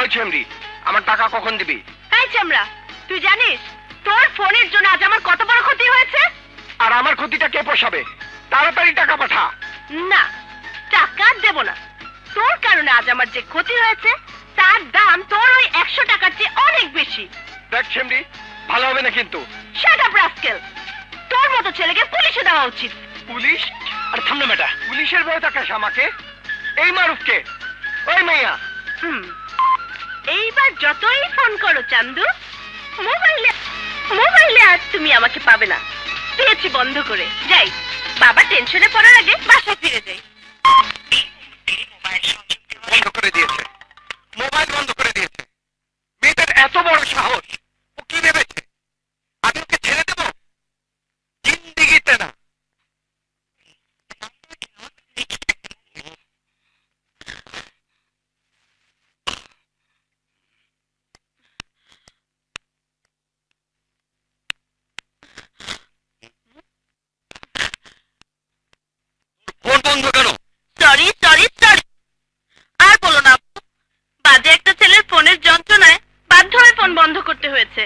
ওই চেমড়ি, আমার টাকা কখন দিবি? এই চেমড়া, তুই জানিস তোর ফোনের জন্য আজ আমার কত বড় ক্ষতি হয়েছে? আর আমার ক্ষতিটা কে পোষাবে? তাড়াতাড়ি টাকা পাঠা। না, টাকা দেব না। তোর কারণে আজ আমার যে ক্ষতি হয়েছে তার দাম তোর ওই 100 টাকার চেয়ে অনেক বেশি। দেখ চেমড়ি, ভালো হবে না কিন্তু। শাট আপ রাস্কেল, তোর মতো ছেলেকে পুলিশে দেওয়া উচিত। পুলিশ? আর থাম না বেটা, পুলিশের ভয় দেখাস আমাকে? এই মারুফকে, ওই মাইয়া। এইবার যতই ফোন করো চান্দু, মোবাইলে আর তুমি আমাকে পাবে না। পেয়েছি বন্ধ করে। যাই, বাবা টেনশনে পড়ার আগে বাসায় ফিরে যাই। বন্ধ করে দিয়েছে, মোবাইল বন্ধ করে দিয়েছে। মেয়েটার এত বড় সাহস! ও কি ভেবেছে আমি ওকে ছেড়ে দেব? জিন্দিগিতে না। ফোন বন্ধ কেন? সরি সরি সরি, আর বলো না। বাজে একটা ছেলের ফোনের যন্ত্রণায় বাধ্য হয়ে ফোন বন্ধ করতে হয়েছে।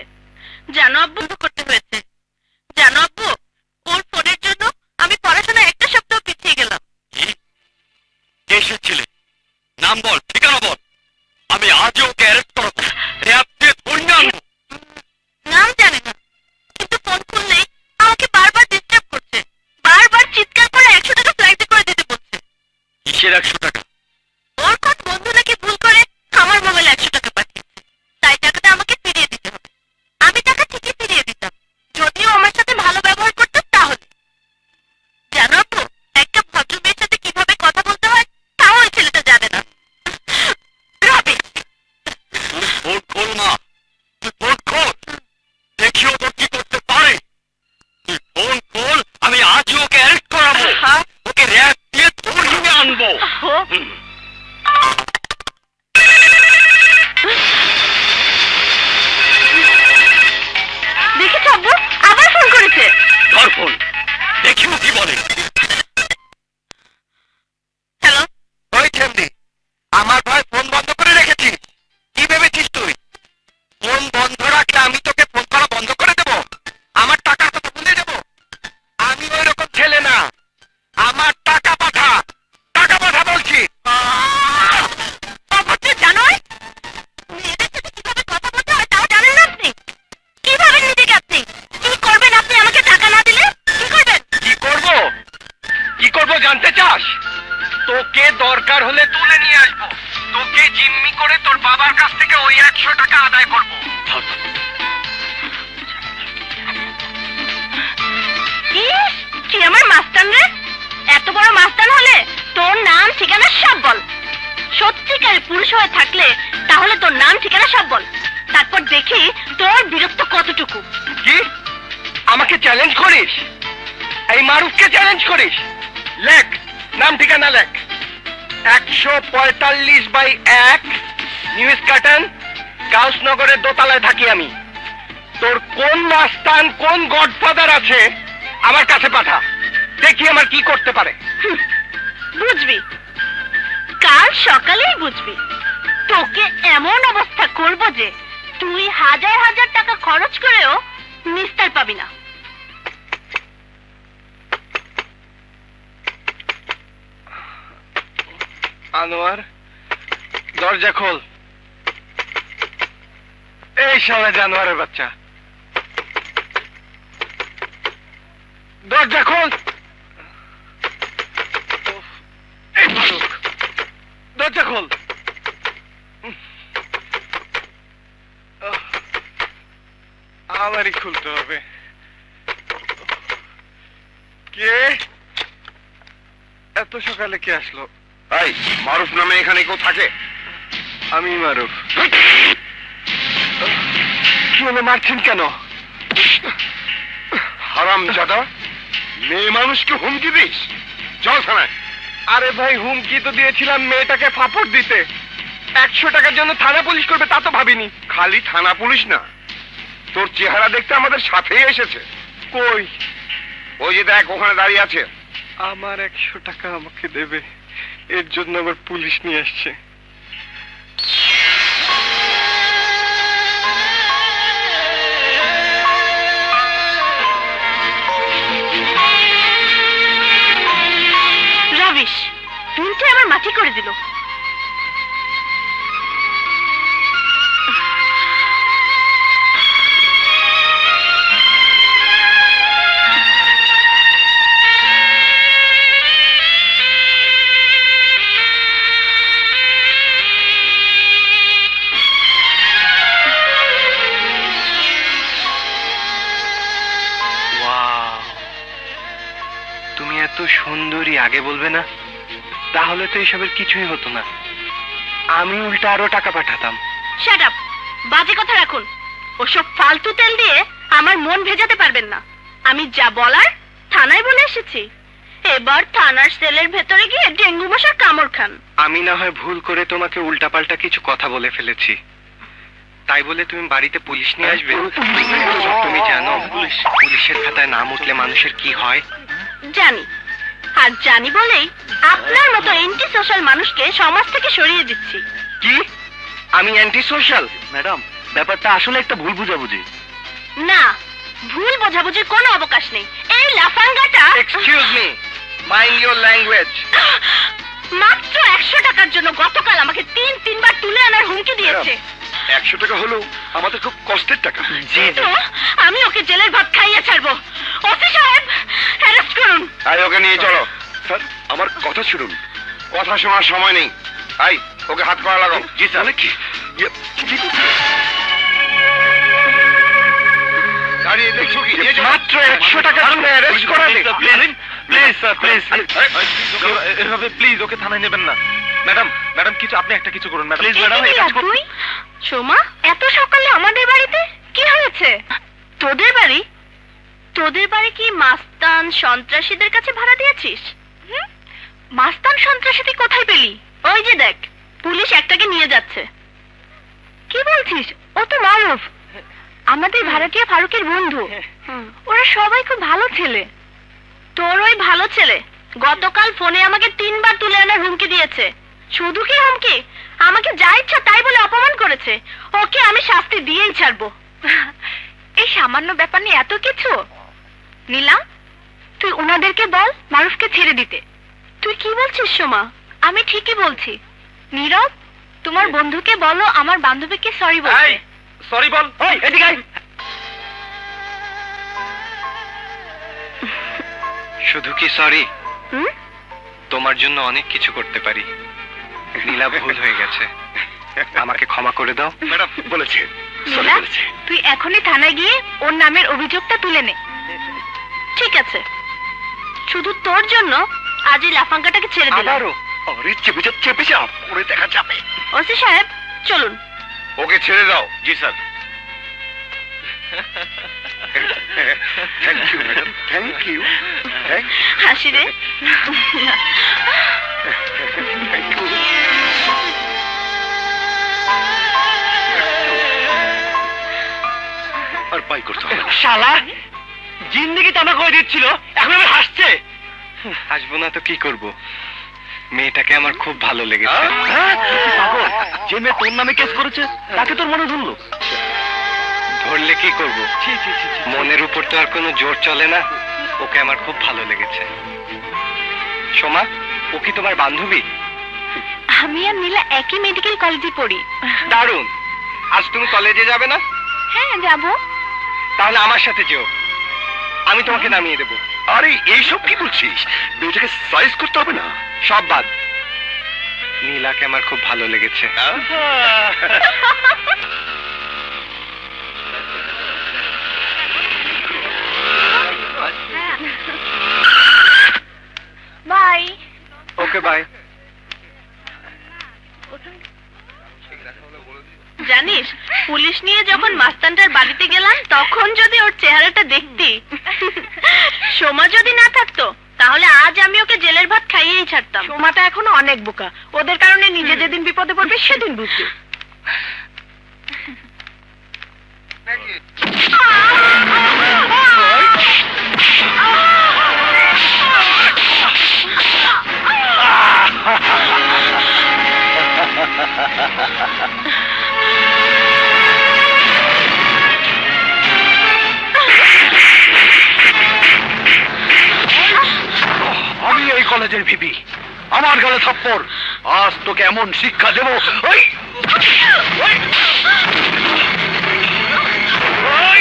জানো আব্বু, করতে হয়েছে। জানো আব্বু, ওর ফোনের জন্য আমি পড়াশোনা একটা সপ্তাহ পিছিয়ে গেলাম। কে সে ছেলে? নাম বল, ঠিকানা বল। আমি আজও ওকে অ্যারেস্ট করবো, র‍্যাব দিয়ে ধরে আনবো। নাম জানি না, কিন্তু ফোন করলেই আমাকে বারবার ডিস্টার্ব করছে। বারবার চিৎকার করে 100 টাকা ফ্লাইটে করে দিতে বলছে। কিসের 100 টাকা? ওর কোন বন্ধু নাকি ভুল করে আমার মোবাইলে 100 টাকা পাঠিয়েছে, তাই টাকাটা আমাকে ফিরিয়ে দিতে হবে। আমি টাকা ঠিকই ফিরিয়ে দিতাম যদিও আমার সাথে ভালো ব্যবহার করতো। তাহলে জানো তো, একটা ভদ্র মেয়ের সাথে কিভাবে কথা বলতে হয় তাও ওই ছেলেটা জানে না। রবি, ফোন খোল না, তুই ফোন খোল, দেখি ও তোর কি করতে পারে। তুই ফোন খোল, আমি আজই ওকে অ্যারেস্ট করাবো, ওকে র‍্যাব দিয়ে ধরে আনবো। দেখেছ আব্বু, আবার ফোন করেছে। ধর ফোন, দেখি ও কি বলে। হ্যালো, ওই চেমড়ি, আমার ভাই ফোন বন্ধ করে রেখেছিস। কি ভেবেছিস তুই? ফোন বন্ধ রাখলে আমি তোকে ফোন করা বন্ধ করে দেবো? আমার টাকার কথা ভুলে যাবো? আমি ওই রকম ছেলে না। আমার টাকা পাঠা, টাকা পাঠা বলছি। জানোই মেয়েদের সাথে কিভাবে কথা বলতে হয় তাও জানেন না আপনি? কিভাবে নিজেকে আপনি কি করবেন? আপনি আমাকে টাকা না দিলে কি করবেন? কি করবো? কি করবো জানতে চাস? তোকে দরকার হলে তুলে নিয়ে আসবো, তোকে জিম্মি করে তোর বাবার কাছ থেকে ওই 100 টাকা আদায় করবো। কি আমার মাস্তান রে? এত বড় মাস্তান হলে তোর নাম ঠিকানা সব বল। সত্যিকারের পুরুষ হয়ে থাকলে তাহলে তোর নাম ঠিকানা সব বল, তারপর দেখি তোর বীরত্ব কতটুকু। কি আমাকে চ্যালেঞ্জ করিস? এই মারুফকে চ্যালেঞ্জ করিস? লেখ, নাম ঠিকানা লেখ। 145/1 নিউজ কার্টন, গাউসনগরের দোতলায় থাকি আমি। তোর কোন মাস্তান, কোন গডফাদার আছে আমার কাছে পাঠা, দেখি আমার কি করতে পারে। বুঝবি, কাল সকালেই বুঝবি। তোকে এমন অবস্থা করব যে তুই হাজার হাজার টাকা খরচ করেও নিস্তার পাবি না। আনোয়ার, দরজা খোল। এই শালা জানোয়ারের বাচ্চা, দরজা খোল। এই ফারুক, দরজা খোল। আমারই খুলতে হবে। কে? এত সকালে কে আসলো? ভাই, মারুফ নামে এখানে কেউ থাকে? আমি মারুফ। কি হলো, মারছেন কেন? হারামজাদা, মেয়ে মানুষকে হুমকি দিস? চল থানায়। আরে ভাই, হুমকি তো দিয়েছিলাম মেয়েটাকে ফাপড় দিতে। 100 টাকার জন্য থানা পুলিশ করবে তা তো ভাবিনি। খালি থানা পুলিশ না, তোর চেহারা দেখতে আমাদের সাথেই এসেছে। কই? ওই যে দেখ, ওখানে দাঁড়িয়ে আছে। আমার 100 টাকা আমাকে দেবে, এর জন্য আবার পুলিশ নিয়ে আসছে। কি করে দিল? তুমি এত সুন্দরী, আগে বলবে না? তাহলে তো এসবের কিছুই হতো না, আমি উল্টা আরো টাকা পাঠাতাম। শাট আপ, বাজে কথা রাখুন। ওসব ফালতু তেল দিয়ে আমার মন ভেজাতে পারবেন না। আমি যা বলার থানায় বলে এসেছি, এবার থানার সেলের ভেতরে গিয়ে ডেঙ্গু মশার কামড় খান। আমি না হয় ভুল করে তোমাকে উল্টাপাল্টা কিছু কথা বলে ফেলেছি, তাই বলে তুমি বাড়িতে পুলিশ নিয়ে আসবে? তুমি জানো পুলিশের খাতায় নাম উঠলে মানুষের কি হয়? জানি, আর জানি বলেই আপনার মতো অ্যান্টি সোশ্যাল মানুষকে সমাজ থেকে সরিয়ে দিচ্ছি। কি? আমি অ্যান্টি সোশ্যাল? ম্যাডাম, ব্যাপারটা আসলে একটা ভুল বুঝাবুঝি। না, ভুল বোঝাবুঝির কোনো অবকাশ নেই। এই লাফাঙ্গাটা, excuse me, mind your language. মাত্র 100 টাকার জন্য গতকাল আমাকে তিনবার তুলে আনার হুমকি দিয়েছে। 100 টাকা হলো আমাদের খুব কষ্টের টাকা। জি তো আমি ওকে জেলের ভাত খাইয়ে ছাড়বো। ওসি সাহেব, অ্যারেস্ট করুন। আই ওকে নিয়ে চলো। স্যার, আমার কথা শুনুন। কথা শোনার সময় নেই। আই ওকে হাত করা লাগাও। জি স্যার। কি দাঁড়িয়ে দেখছো কি? মাত্র 100 টাকা জন্য অ্যারেস্ট করালে? প্লিজ স্যার, প্লিজ এভাবে প্লিজ ওকে থানায় নেবেন না। ম্যাডাম, ম্যাডাম কিছু আপনি একটা কিছু করুন ম্যাডাম, প্লিজ ম্যাডাম। তুই সোমা, এত সকালে আমাদের বাড়িতে কি হয়েছে? তোদের বাড়ি? তোদের বাড়ি কি মাস্তান সন্ত্রাসীদের কাছে ভাড়া দিয়েছিস? মাস্তান সন্ত্রাসী তুই কোথায় পেলি? ওই যে দেখ, পুলিশ একটাকে নিয়ে যাচ্ছে। কি বলছিস? ও তো মারুফ, আমাদের ভাড়াটিয়া ফারুকের বন্ধু। ওরা সবাই খুব ভালো ছেলে। তোর ওই ভালো ছেলে গতকাল ফোনে আমাকে 3বার তুলে আনার হুমকি দিয়েছে। শুধু কি হুমকি, আমাকে যা ইচ্ছা তাই বলে অপমান করেছে। ওকে আমি শাস্তি দিয়েই ছাড়বো। এই সামান্য ব্যাপার নিয়ে এত কিছু? নীলাম, তুই ওনাদেরকে বল মারুফকে ছেড়ে দিতে। তুই কি বলছিস সোমা? আমি ঠিকই বলছি। নীরব, তোমার বন্ধুকে বলো আমার বান্ধবীকে সরি বলতে। সরি বল। ওই এদিকে আয়। শুধু কি সরি, তোমার জন্য অনেক কিছু করতে পারি। নীলা, ভুল হয়ে গেছে, আমাকে ক্ষমা করে দাও। ম্যাডাম বলেছে, নীলা, তুই এখনই থানায় গিয়ে ওর নামের অভিযোগটা তুলে নে। ঠিক আছে, শুধু তোর জন্য আজ এই লাফাঙ্গাটাকে ছেড়ে দিলাম। আবারও? আরে চেপে যা, চেপে যা, পরে দেখা যাবে। ওসি সাহেব, চলুন। ওকে ছেড়ে দাও। জি sir. Thank you madam, thank you. হাসি রে। আর পাই করতে হবে। শালা, জিন্দেগি তামা করে দিচ্ছিল, এখন আবার হাসছে। হাসবো না তো কি করব? মেয়েটাকে আমার খুব ভালো লেগেছে। যে মেয়ে তোর নামে কেস করেছে তাকে তোর মনে ধরলো? ধরলে কি করব? মনের উপর তো আর কোনো জোর চলে না। ওকে আমার খুব ভালো লেগেছে। সোমা, ও কি তোমার বান্ধবী? আমি আর নীলা একই মেডিকেল কলেজে পড়ি। দারুণ। আজ তুমি কলেজে যাবে না? হ্যাঁ, যাবো। তাহলে আমার সাথে যেও, আমি তোমাকে নামিয়ে দেবো। আরে এইসব কি বলছিস? মেয়েটাকে সাইজ করতে হবে না। সব বাদ, নীলাকে আমার খুব ভালো লেগেছে। বাই। Okay bye. জানিস, পুলিশ নিয়ে যখন মাস্তানটার বাড়িতে গেলাম তখন যদি ওর চেহারাটা দেখতি, সোমা যদি না থাকতো তাহলে আজ আমি ওকে জেলের ভাত খাইয়েই ছাড়তাম। সোমাটা এখনো অনেক বোকা, ওদের কারণে নিজে যেদিন বিপদে পড়বে সেদিন বুঝবে। আমি এই কলেজের ভিপি, আমার গালে থাপ্পড়। আজ তোকে এমন শিক্ষা দেবো। ওই ওই ওই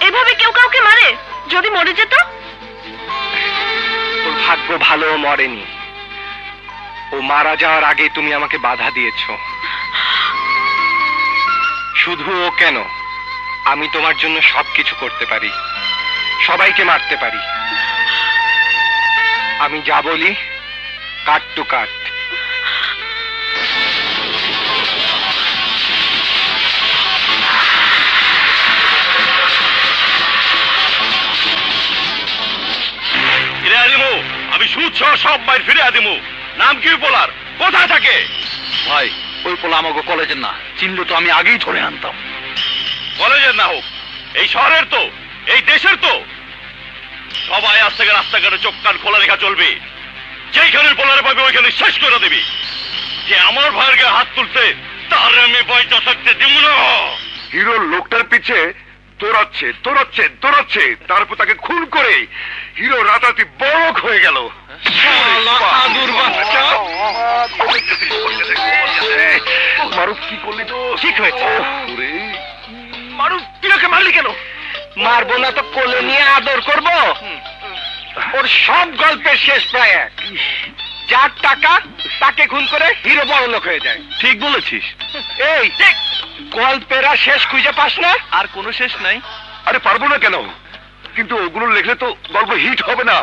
এভাবে কেউ কাউকে মারে? যদি মরে যেত? তোর ভাগ্য ভালো মরেনি। ও মারা যাওয়ার আগে তুমি আমাকে বাধা দিয়েছো। শুধু ও কেন, আমি তোমার জন্য সবকিছু করতে পারি, সবাইকে মারতে পারি। আমি যা বলি কাট টু কাট। আমি সুদ সহ সব মাইর ফিরে দিমু। নাম কি পোলার? কোথায় থাকে? ভাই ওই পোলা আমাকে কলেজের না, চিনলে তো আমি আগেই ধরে আনতাম। কলেজের না হোক, এই শহরের তো, এই দেশের তো সবাই আজ থেকে রাস্তাঘাটে চোখ কান খোলা রেখা চলবে। যেইখানের পোলারে পাবে ওইখানে শেষ করে দিবি। যে আমার ভাইয়ের গায়ে হাত তুলতে, তার আমি পয়সা থাকতে দিব না। হিরোর লোকটার পিছে দৌড়াচ্ছে দৌড়াচ্ছে দৌড়াচ্ছে, তারপর তাকে খুন করে হিরো রাতারাতি বড় হয়ে গেল। মারুফ কি করলি তো? ঠিক হয়েছে। মারুফ তুই ওকে মারলি কেন? মারবো না তো কোলে নিয়ে আদর করবো? ওর সব গল্পের শেষ প্রায় এক। যার টাকা তাকে খুন করে হিরো বড় লোক হয়ে যায়। ঠিক বলেছিস। এই গল্পের আর শেষ খুঁজে পাস না? আর কোনো শেষ নাই। আরে পারবো না কেন? কিন্তু ওগুলো লিখলে তো গল্প হিট হবে না।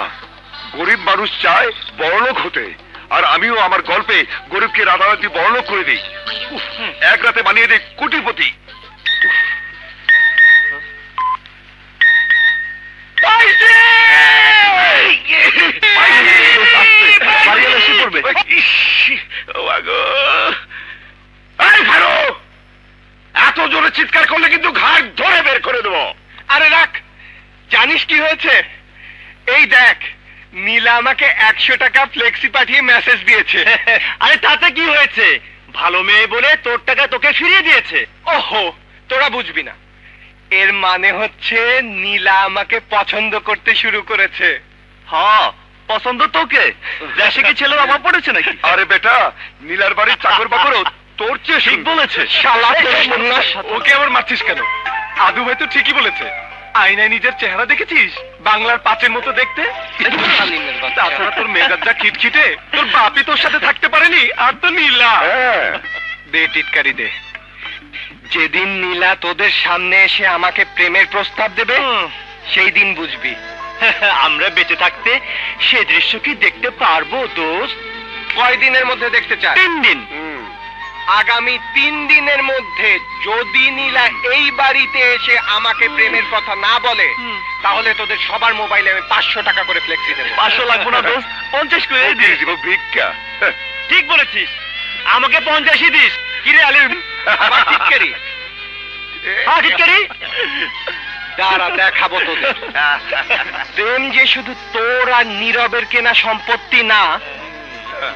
গরিব মানুষ চায় বড়লোক হতে, আর আমিও আমার গল্পে গরিবকে রাতারাতি বড়লোক করে দিই, এক রাতে বানিয়ে দিই কোটিপতি। এত জোরে চিৎকার করলে কিন্তু ঘাট ধরে বের করে দেবো। আরে রাখ, জানিস কি হয়েছে? এই দেখ, নীলা আমাকে 100 টাকা ফ্লেক্সি পাঠিয়ে মেসেজ দিয়েছে। আরে তাতে কি হয়েছে? ভালো মেয়ে বলে তোর টাকা তোকে ফিরিয়ে দিয়েছে। ওহো, তোরা বুঝবি না। এর মানে হচ্ছে নীলা আমাকে পছন্দ করতে শুরু করেছে। হ্যাঁ, পছন্দ তোকে। দেশে কি ছেলের অভাব পড়েছে নাকি? আরে বেটা, নীলার বাড়ির চাকর বাকরও তোর চেয়ে ঠিক বলেছে। শালা ওকে আবার মারছিস কেন? আদু ভাই তো ঠিকই বলেছে। আয়নায় নিজের চেহারা দেখেছিস? বাংলার পাঁচের মতো দেখতে। তাছাড়া তোর মেজাজটা খিটখিটে, তোর বাপি তোর সাথে থাকতে পারেনি, আর তো নীলা। দে টিটকারি দে। যেদিন নীলা তোদের সামনে এসে আমাকে প্রেমের প্রস্তাব দেবে, সেই দিন বুঝবি। আমরা বেঁচে থাকতে সে দৃশ্য কি দেখতে পারবো দোস্ত? কয় দিনের মধ্যে দেখতে চাই? 3 দিন। আগামী 3 দিনের মধ্যে যদি নীলা এই বাড়িতে এসে আমাকে প্রেমের কথা না বলে, তাহলে তোদের সবার মোবাইলে আমি 500 টাকা করে ফ্লেক্সি দেবো। 500 লাগবে না দোস্ত, 50 করে দিয়ে দিব। ভিক্ষা। ঠিক বলেছিস, আমাকে 50ই দিস। কিরে আলিম, আমার টিটকারি। হ্যাঁ টিটকারি। দাঁড়া, দেখাবো তোদের। প্রেম যে শুধু তোর আর নীরবের কেনা সম্পত্তি না,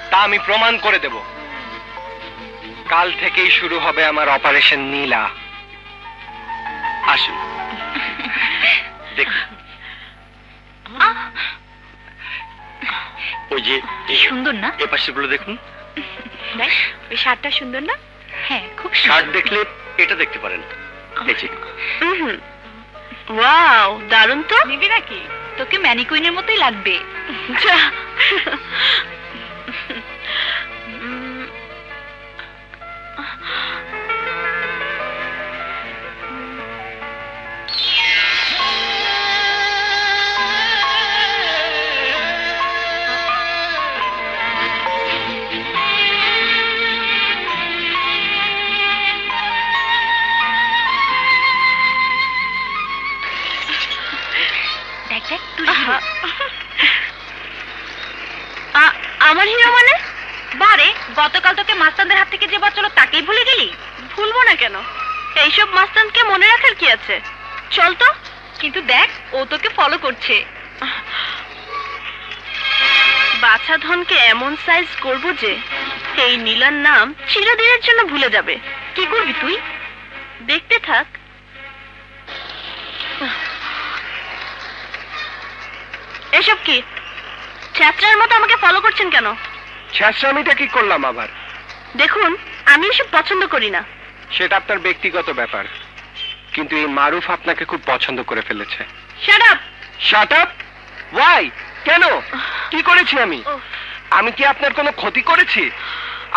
তা আমি প্রমাণ করে দেব। কাল থেকেই শুরু হবে আমার অপারেশন নীলা। আসুন দেখ, ওই যে সুন্দর না? এ পাশেগুলো দেখুন। দেখ, ওই শার্টটা সুন্দর না? হ্যাঁ, খুব শার্ট দেখলে এটা দেখতে পারেন। এই যে। ওয়াও, দারুণ তো। নিবি নাকি? তোকে ম্যানিকুইনের মতোই লাগবে। যা। আমার হিরো মানে? বারে, গতকাল তোকে মাস্তানদের হাত থেকে যে বাঁচালো তাকেই ভুলে গেলি? ভুলবো না কেন? এইসব মাস্তানকে মনে রাখার কি আছে? চল তো। কিন্তু দেখ, ও তোকে ফলো করছে। বাছা ধনকে এমন সাইজ করব যে এই নীলার নাম চিরদিনের জন্য ভুলে যাবে। কি করবি তুই? দেখতে থাক। এসব কি? ছ্যাঁচড়ার মতো আমাকে ফলো করছেন কেন? ছ্যাঁচড়ামিটা কি করলাম আবার? দেখুন, আমি এসব পছন্দ করি না। সেটা আপনার ব্যক্তিগত ব্যাপার, কিন্তু এই মারুফ আপনাকে খুব পছন্দ করে ফেলেছে। Shut up! Shut up? Why? কেন? কি করেছি আমি? আমি কি আপনার কোনো ক্ষতি করেছি?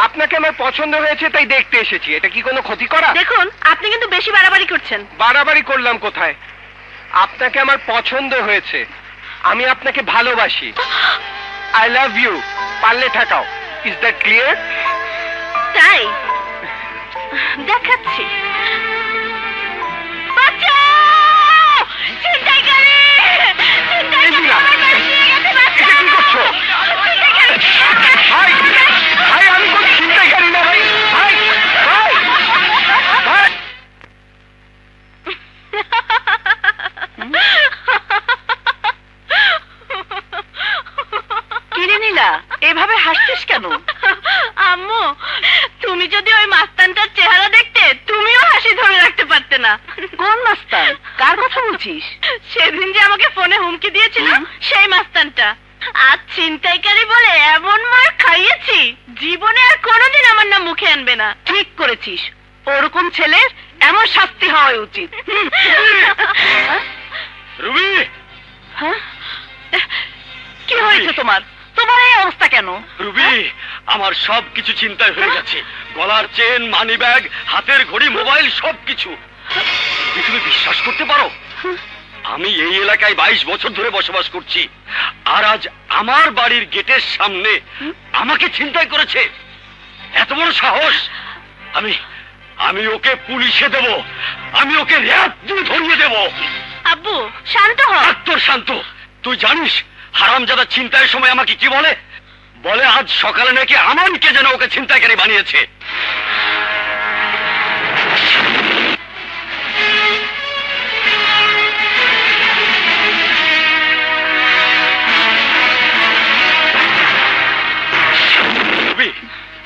আপনাকে আমার পছন্দ হয়েছে তাই দেখতে এসেছি। এটা কি কোনো ক্ষতি করা? দেখুন, আপনি কিন্তু বেশি বাড়াবাড়ি করছেন। বাড়াবাড়ি করলাম কোথায়? আপনাকে আমার পছন্দ হয়েছে, আমি আপনাকে ভালোবাসি। I love you. পারলে ঠেকাও। Is that clear? তাই দেখাচ্ছি। বাঁচাও! ছিনতাইকারী! ছিনতাইকারী আমার বাড়ি নিয়ে গেছে, বাঁচাও! এটা কি করছো? ভাই, ভাই, আমি কোন ছিনতাইকারী না ভাই। ভাই, ভাই, ভাই। কিরে নীলা, এভাবে হাসছিস কেন? আম্মু, তুমি যদি ওই মাস্তানটার চেহারা দেখতে, তুমিও হাসি ধরে রাখতে পারতে না। কোন মাস্তান? কার কথা বলছিস? সেদিন যে আমাকে ফোনে হুমকি দিয়েছিল, সেই মাস্তানটা। আজ ছিনতাইকারী বলে এমন মার খাইয়েছি, জীবনে আর কোনোদিন আমার নাম মুখে আনবে না। ঠিক করেছিস, ওরকম ছেলের এমন শাস্তি হওয়া উচিত। রুবি! হ্যাঁ, কি হয়েছে তোমার? তোমার এই অবস্থা কেন? রুবি, আমার সব কিছু চিন্তায় হয়ে গেছে। গলার চেন, মানি ব্যাগ, হাতের ঘড়ি, মোবাইল, সবকিছু। তুমি বিশ্বাস করতে পারো, আমি এই এলাকায় 22 বছর ধরে বসবাস করছি, আর আজ আমার বাড়ির গেটের সামনে আমাকে ছিনতাই করেছে। এত বড় সাহস! আমি ওকে পুলিশে দেব, আমি ওকে র‍্যাব দিয়ে ধরিয়ে দেব। আব্বু শান্ত হ। তোর শান্ত? তুই জানিস হারামজাদা ছিনতাইয়ের সময় আমাকে কি বলে? বলে আজ সকালে নাকি আমানকে যেন ওকে ছিনতাইকারী বানিয়েছে।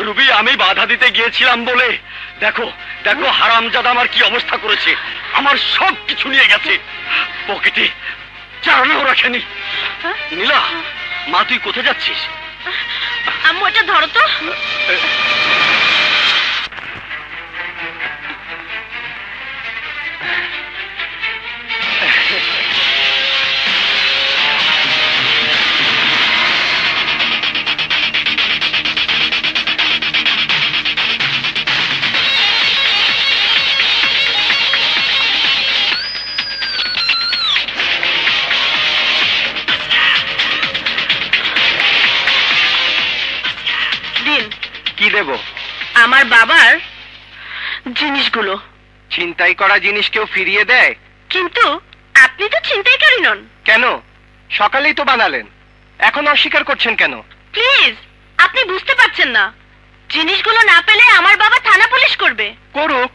রুবি, আমি বাধা দিতে গিয়েছিলাম বলে দেখো দেখো হারামজাদা আমার কি অবস্থা করেছে। আমার সব কিছু নিয়ে গেছে, পকেটে চালানো রাখেনি। নীলা, মা তুই কোথায় যাচ্ছিস? আম্মু এটা ধরো তো। কি দেব? আমার বাবার জিনিসগুলো। ছিনতাই করা জিনিস কেউ ফিরিয়ে দেয়? কিন্তু আপনি তো ছিনতাইকারী নন। কেন? সকালেই তো বানালেন, এখন অস্বীকার করছেন কেন? প্লিজ, আপনি বুঝতে পারছেন না। জিনিসগুলো না পেলে আমার বাবা থানা পুলিশ করবে। করুক,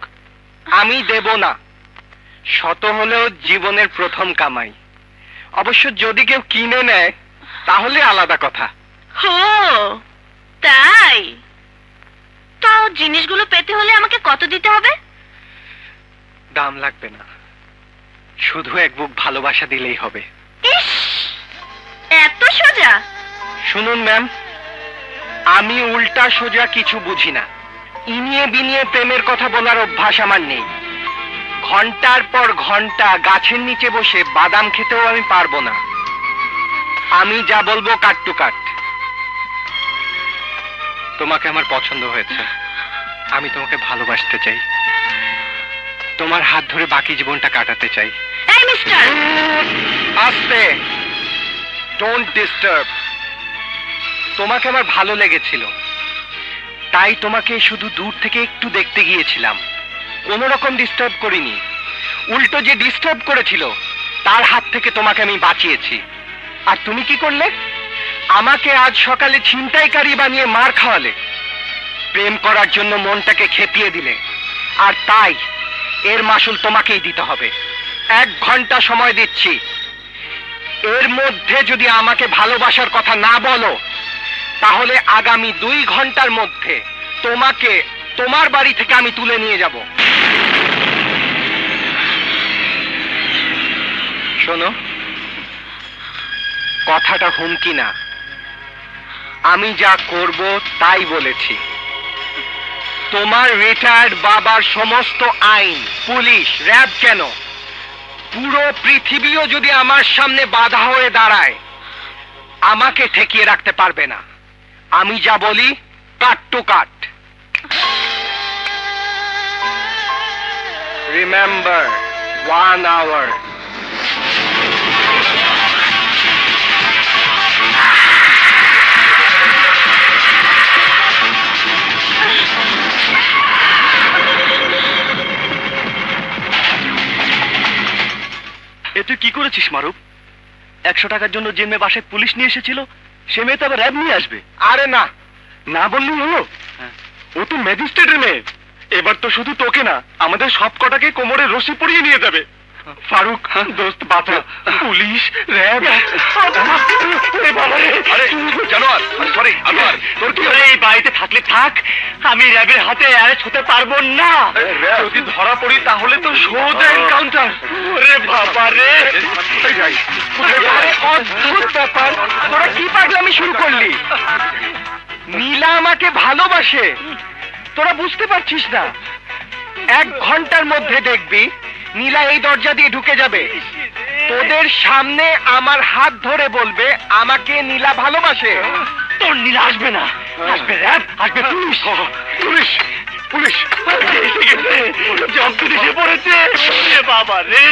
আমি দেব না। শত হলেও জীবনের প্রথম কামাই। অবশ্য যদি কেউ কিনে নেয় তাহলে আলাদা কথা। হো তাই? তো জিনিসগুলো পেতে হলে আমাকে কত দিতে হবে? দাম লাগবে না, শুধু এক বুক ভালোবাসা দিলেই হবে। ইস, এত সোজা? শুনুন ম্যাম, আমি উল্টা সোজা কিছু বুঝি না। ইনিয়ে বিনিয়ে প্রেমের কথা বলার অভ্যাস আমার নেই। ঘন্টার পর ঘন্টা গাছের নিচে বসে বাদাম খেতেও আমি পারবো না। আমি যা বলবো কাট টু কাট। তোমাকে আমার পছন্দ হয়েছে, আমি তোমাকে ভালোবাসতে চাই, তোমার হাত ধরে বাকি জীবনটা কাটাতে চাই। এই মিস্টার, আস্তে, ডোন্ট ডিস্টার্ব। তোমাকে আমার ভালো লেগেছিল, তাই তোমাকে শুধু দূর থেকে একটু দেখতে গিয়েছিলাম। কোনো রকম ডিস্টার্ব করিনি। উল্টো যে ডিস্টার্ব করেছিল তার হাত থেকে তোমাকে আমি বাঁচিয়েছি। আর তুমি কি করলে? আমাকে আজ সকালে ছিনতাইকারী বানিয়ে মার খাওয়ালে। প্রেম করার জন্য মনটাকে খেপিয়ে দিলে, আর তাই এর মাসুল তোমাকেই দিতে হবে। 1 ঘন্টা সময় দিচ্ছি, এর মধ্যে যদি আমাকে ভালোবাসার কথা না বলো তাহলে আগামী 2 ঘন্টার মধ্যে তোমাকে তোমার বাড়ি থেকে আমি তুলে নিয়ে যাব। শোনো, কথাটা হুমকি না, আমি যা করব তাই বলেছি। তোমার রিটায়ার্ড বাবার সমস্ত আইন, পুলিশ, র‍্যাব কেন, পুরো পৃথিবীও যদি আমার সামনে বাধা হয়ে দাঁড়ায় আমাকে ঠেকিয়ে রাখতে পারবে না। আমি যা বলি কাট টু কাট। Remember, 1 hour। এ তুই কি করেছিস মারুফ? 100 টাকার জন্য যে মেয়ে বাসায় পুলিশ নিয়ে এসেছিল সে মেয়ে তো আবার র‍্যাব নিয়ে আসবে। আরে না, না বললেই হলো। ও তো ম্যাজিস্ট্রেটের মেয়ে, এবার তো শুধু তোকে না আমাদের সব কটাকে কোমরে রশি পরিয়ে নিয়ে যাবে। ফারুক দোস্ত বাঁচা, পুলিশ, র‍্যাব। আরে জানোয়ার, সরি আনোয়ার, তোর কি এই বাড়িতে থাকলে থাক, আমি র‍্যাবের হাতে অ্যারেস্ট হতে পারবো না। যদি ধরা পড়ি তাহলে তো সোজা এনকাউন্টার। ওরে বাবা রে, অদ্ভুত ব্যাপার, তোরা কি পাগলামি শুরু করলি? নীলা আমাকে ভালোবাসে, তোরা বুঝতে পারছিস না? 1 ঘন্টার মধ্যে দেখবি নীলা এই দরজা দিয়ে ঢুকে যাবে, তোদের সামনে আমার হাত ধরে বলবে আমাকে নীলা ভালোবাসে। তোর নীলা আসবে না, আসবে র‍্যাব, আসবে পুলিশ। পুলিশ পুলিশ এসে গেছে, জব্দ এসে পড়েছে। বাবা রে।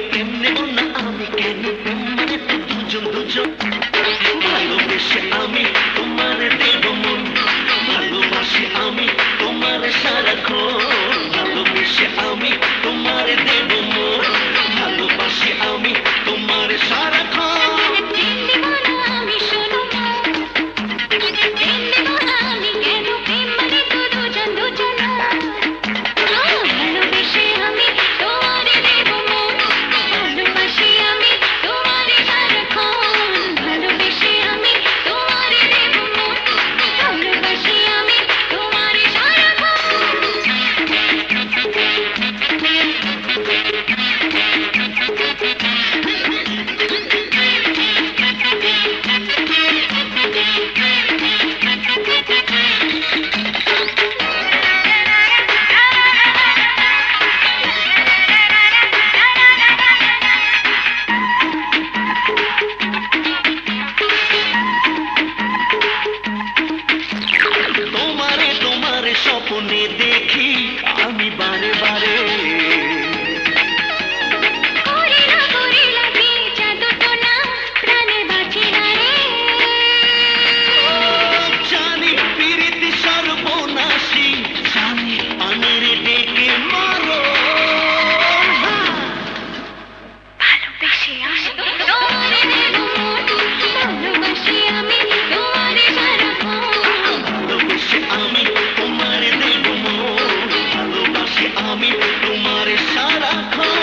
প্রেম নেব না আমি কেন প্রেম মানে তো দুজন দুজন ভালোবেসে আমি তোমারে দেব মন ভালোবাসি আমি তোমারে সারাক্ষণ ভালোবেসে আমি তোমারে দেব মন ভালোবাসি আমি তোমারে সারাক্ষণ স্বপ্নে দেখি আমি বারে বারে জানি প্রীতি সর্বনাশী জানি আনের ডেকে মারো ভালোবেসে আসি তোমারে দেব মন ভালোবাসি আমি তোমারে সারাক্ষণ ভালোবেসে আমি তোমারে দেব মন ভালোবাসি আমি তোমারে সারাক্ষণ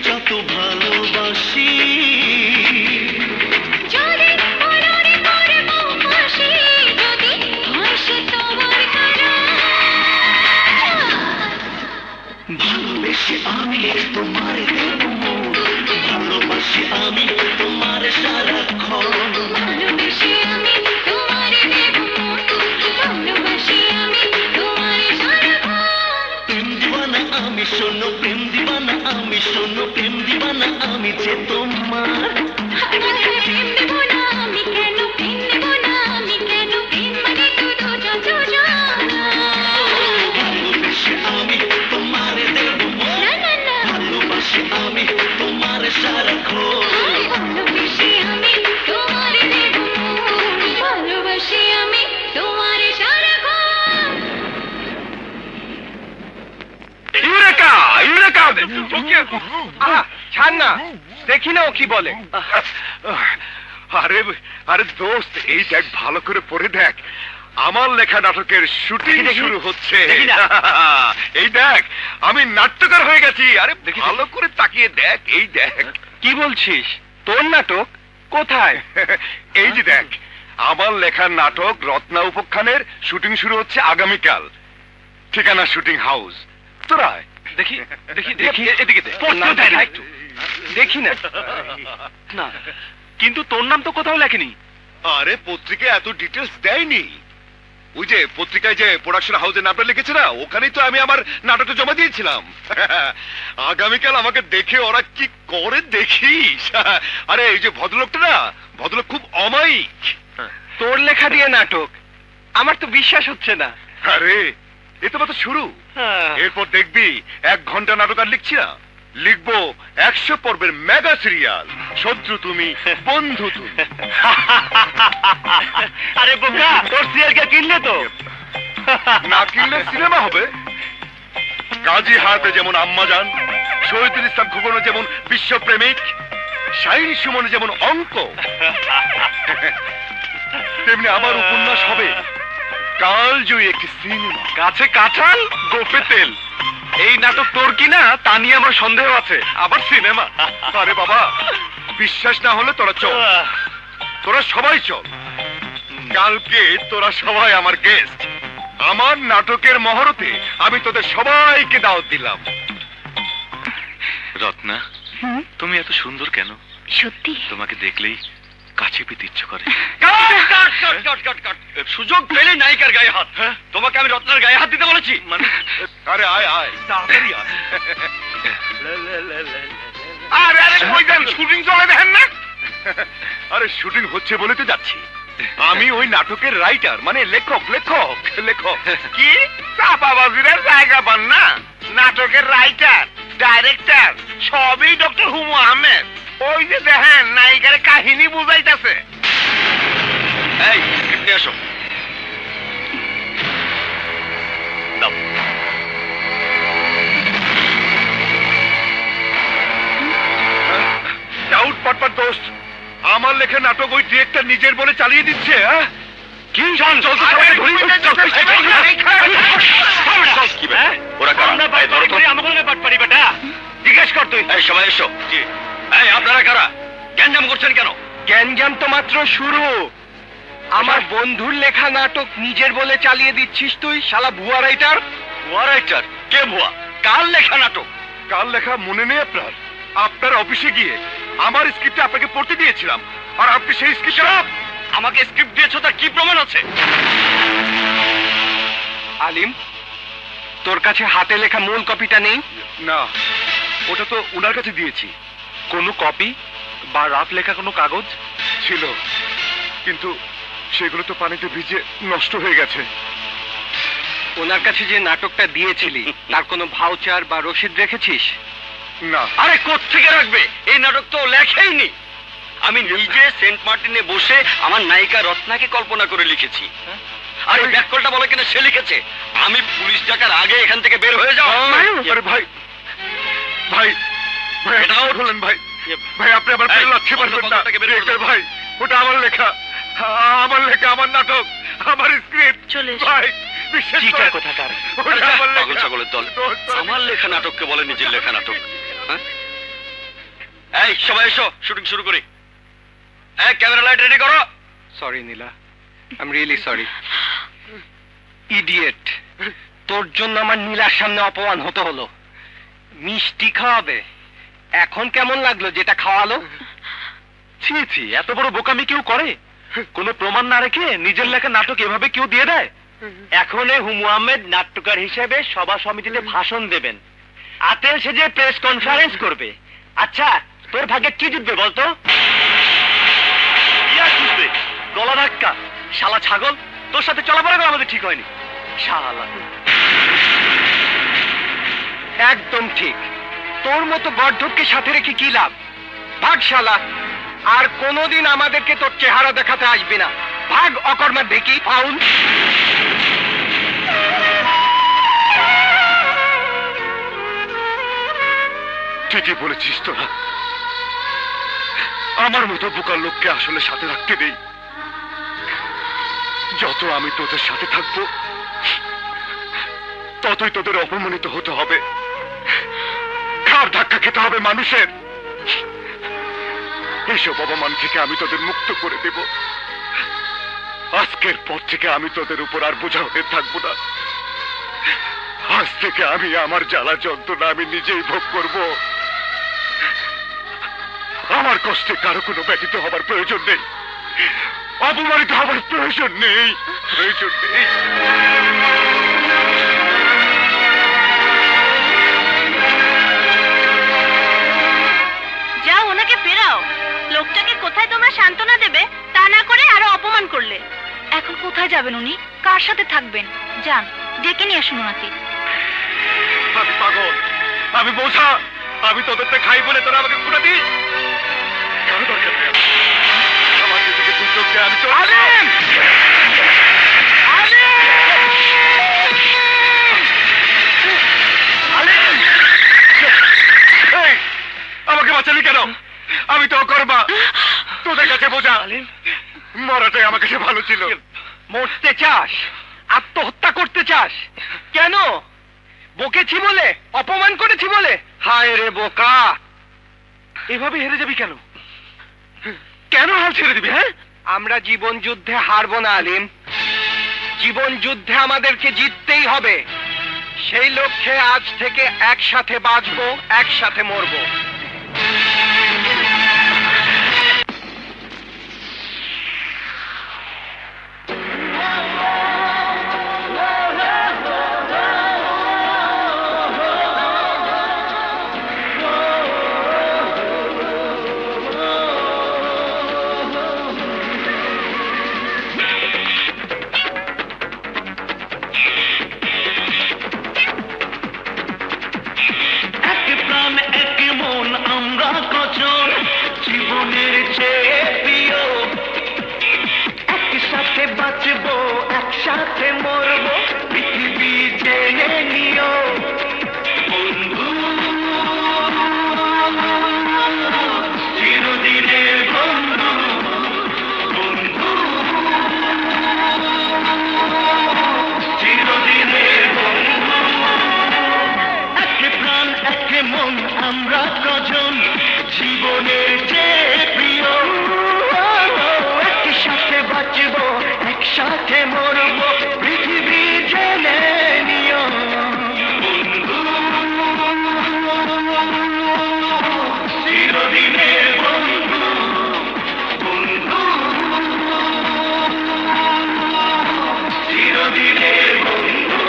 যত ভালোবাসি যদি মনে করব ফাঁসি যদি হয় সে তোমার কারণ ভালোবেসে আমি তোমার দেব মন ভালোবাসি আমি তোমার সারাক্ষণ ভালোবেসে আমি তোমার দেব মন ভালোবাসি আমি তোমার সারাক্ষণ প্রেম দিওয়ানা আমি শোনো প্রেম দিওয়ানা আমি শোনো প্রেম দিওয়ানা আমি যে তোমার প্রেম দেব না আমি কেন প্রেম দেব না আমি কেন প্রেম মানে তো দুজন দুজন ভালোবেসে আমি তোমার দেব মন ভালোবাসি আমি তোমার সারাক্ষণ ভালোবেসে আমি তোমার দেব মন ভালোবাসি আমি তোমার সারাক্ষণ ইউরেকা ইউরেকা ওকে ছাড় না দেখি না ও কি বলে আরে আরে দোস্ত এই দেখ ভালো করে পড়ে দেখ আমার লেখা নাটকের শুটিং শুরু হচ্ছে এই দেখ আমি নাট্যকার হয়ে গেছি আরে ভালো করে তাকিয়ে দেখ এই দেখ কি বলছিস তোর নাটক কোথায় এই যে দেখ আমার লেখা নাটক রত্না উপাখ্যানের শুটিং শুরু হচ্ছে আগামীকাল ঠিকানা শুটিং হাউস তোরা দেখি দেখি দেখি এদিকে দেখি না না কিন্তু তোর নাম তো কোথাও লেখেনি আরে পত্রিকায় এত ডিটেলস দেয়নি ওই যে পত্রিকায় যে প্রোডাকশন হাউসের নামটা লিখেছে না ওখানেই তো আমি আমার নাটকটা জমা দিয়েছিলাম আগামীকাল আমাকে দেখে ওরা কি করে দেখিস আরে এই যে ভদ্রলোকটা না ভদ্রলোক খুব অমায়িক তোর লেখা দিয়ে নাটক আমার তো বিশ্বাস হচ্ছে না আরে এ তো মাত্র শুরু এরপর দেখবি 1 ঘন্টা নাটক আর লিখছি না লিখবো 100 পর্বের মেগা সিরিয়াল শত্রু তুমি বন্ধু তুমি আরে বোকা তোর সিরিয়ালকে কিনলে তো না কিনলে সিনেমা হবে কাজী হাতে যেমন আম্মাজান শহীদুল ইসলাম খোকনও যেমন বিশ্বপ্রেমিক শাহিন সুমন যেমন অঙ্ক তেমনি আমার উপন্যাস হবে কালজয়ী একটি সিনেমা গাছে কাঁঠাল গোফে তেল এই নাটক তোর কিনা তা নিয়ে আমার সন্দেহ আছে আবার সিনেমা আরে বাবা বিশ্বাস না হলে তোরা চল তোরা সবাই চল কালকে তোরা সবাই আমার গেস্ট। আমার নাটকের মহরতে আমি তোদের সবাইকে দাওয়াত দিলাম। রত্না, তুমি এত সুন্দর কেন? সত্যি তোমাকে দেখলেই কাছে পেতে ইচ্ছে করে। সুযোগ পেলে নায়িকার গায়ে হাত। তোমাকে আমি রত্নার গায়ে হাত দিতে বলেছি? মানে আরে আয় আয় তাড়াতাড়ি আয়। আরে আরে কই যান? শুটিং চলে দেখেন না? আরে শুটিং হচ্ছে বলে তো যাচ্ছি। আমি ওই নাটকের রাইটার, মানে লেখক লেখক লেখক। কি চাপাবাজির জায়গা পান না? নাটকের রাইটার, ডাইরেক্টর সবই ডক্টর হুমু আহমেদ। ওই যে দেখেন নায়িকার কাহিনী বুঝাইতেছে। এই স্ক্রিপ্ট নিয়ে আসো। দাও। ডাউট পটপট দোস্ত, আমার লেখা নাটক ওই ডিরেক্টর নিজের বলে চালিয়ে দিচ্ছে। কি জিজ্ঞেস কর তুই। সবাই এসো। এই আপনারা কারা? গ্যাঞ্জাম করছেন কেন? গ্যাঞ্জাম তো মাত্র শুরু। আমার বন্ধুর লেখা নাটক নিজের বলে চালিয়ে দিচ্ছিস তুই, শালা ভুয়া রাইটার। ভুয়া রাইটার? কে ভুয়া? কার লেখা নাটক? কার লেখা মনে নেই আপনার? আপনার অফিসে গিয়ে আমার স্ক্রিপ্ট আপনাকে পড়তে দিয়েছিলাম, আর আপনি সেই স্ক্রিপ্ট। আমাকে স্ক্রিপ্ট দিয়েছো, তার কি প্রমাণ আছে? আলিম, তোর কাছে হাতে লেখা মূল কপিটা নেই? না, ওটা তো ওনার কাছে দিয়েছি। কোনো কপি বা রাফ লেখা কোনো কাগজ ছিল, কিন্তু সেগুলো তো পানিতে ভিজে নষ্ট হয়ে গেছে। ওনার কাছে যে নাটকটা দিয়েছিলি তার কোনো ভাউচার বা রসিদ রেখেছিস? না। আরে কোত্থেকে রাখবে? এই নাটক তো লেখেইনি। আমি নিজে সেন্ট মার্টিনে বসে আমার নায়িকা রত্নাকে কল্পনা করে লিখেছি। আর এই ব্যাককলটা বলে কিনা সে লিখেছে। আমি পুলিশ ডাকার আগে এখান থেকে বের হয়ে যাও। আরে ভাই ভাই ভাই, এটাও বলেন ভাই। ভাই আপনি আমার পেরে লাগতে পারবেন না ডিরেক্টর ভাই। ওটা আমার লেখা, আমার লেখা, আমার নাটক, আমার স্ক্রিপ্ট। চলে ভাই বিশ্বাস করেন। কোথাকার ওটা আমার লেখা। পাগল ছাগলের দল। আমার লেখা নাটককে বলে নিজের লেখা নাটক। এই সবাই এসো, শুটিং শুরু করি। এই ক্যামেরা লাইট রেডি করো। Sorry Nila, I am really sorry. Idiot, তোর জন্য আমার নীলার সামনে অপমান হতে হলো। মিষ্টি খাওয়াবে, এখন কেমন লাগলো যেটা খাওয়ালো? ছি ছি, এত বড় বোকামি কেউ করে? কোনো প্রমাণ না রেখে নিজের লেখা নাটক এভাবে কেউ দিয়ে দেয়? এখন হুমু আহমেদ নাট্যকার হিসেবে সভা সমিতিতে ভাষণ দেবেন, আতেল সেজে প্রেস কনফারেন্স করবে। আচ্ছা তোর ভাগ্যে কি জুটবে বলতো? গলা ধাক্কা। শালা ছাগল, তোর সাথে চলাফেরা করা আমাদের ঠিক হয়নি। শালা একদম ঠিক। তোর মতো গর্ধবকে সাথে রেখে কি লাভ? ভাগ শালা, আর কোনোদিন আমাদেরকে তোর চেহারা দেখাতে আসবি না। ভাগ অকর্মা দেখি ফাউল। ঠিকই বলেছিস তোরা, আমার মতো বোকার লোককে আসলে সাথে রাখতে নেই। যত আমি তোদের সাথে থাকবো ততই তোদের অপমানিত হতে হবে, ঘাড় ধাক্কা খেতে হবে মানুষের। এইসব অপমান থেকে আমি তোদের মুক্ত করে দেব। আজকের পর থেকে আমি তোদের উপর আর বোঝা হয়ে থাকবো না। আজ থেকে আমি আমার জ্বালা যন্ত্রণা আমি নিজেই ভোগ করব। আমার কষ্টে কারো কোনো ব্যতীত হবার প্রয়োজন নেই, অপমানিত হবার প্রয়োজন নেই, প্রয়োজন নেই। যাও ওনাকে ফেরাও। লোকটাকে কোথায় তোমরা সান্ত্বনা দেবে তা না করে আরো অপমান করলে। এখন কোথায় যাবেন উনি? কার সাথে থাকবেন? যান, ডেকে নিয়ে আসুন ওনাকে। আমি পাগল, আমি বোঝা, আমি তোদেরটা খাই বলে তোরা আমাকে পুরা দিস। কারো দরকার নেই আমার নিজেকে সুযোগ দিয়ে আমি চলে। আমাকে বাঁচালি কেন? আমি তো অকর্মা, তোদের কাছে বোঝা। মরাটাই আমার কাছে ভালো ছিল। মরতে চাস? আত্মহত্যা করতে চাস? কেন? বকেছি বলে? অপমান করেছি বলে? হায় রে বোকা, এভাবে হেরে যাবি কেন? কেন হাল ছেড়ে দিবি? হ্যাঁ, আমরা জীবন যুদ্ধে হারবো না আলিম, জীবন যুদ্ধে আমাদেরকে জিততেই হবে। সেই লক্ষ্যে আজ থেকে একসাথে বাঁচবো, একসাথে মরবো। জীবনের চেয়ে প্রিয়, একসাথে বাঁচবো, একসাথে মরবো, পৃথিবী জেনে নিও বন্ধু, চিরদিনের বন্ধু, বন্ধু, চিরদিনের বন্ধু। এক প্রাণ এক মন আমরা কজন, জীবনের চেয়ে প্রিয়, একসাথে বাঁচবো, একসাথে মরবো, পৃথিবী জেনে নিও বন্ধু, চিরদিনের বন্ধু, বন্ধু, চিরদিনের বন্ধু।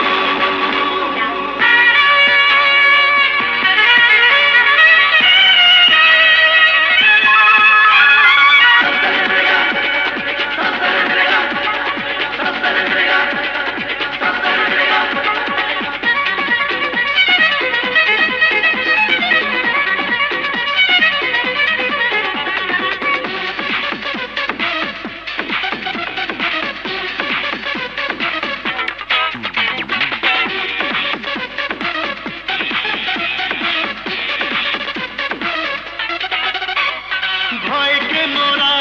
ভয়কে মোরা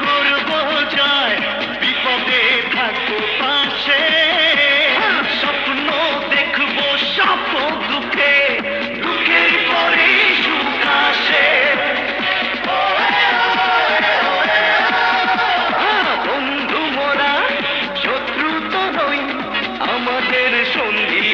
করবো জয়, বিপদে থাকবো পাশে, স্বপ্ন দেখবো সব দুঃখে, দুঃখের পরে সুখ আসে। বন্ধু মোরা শত্রু তো নই, আমাদের সঙ্গী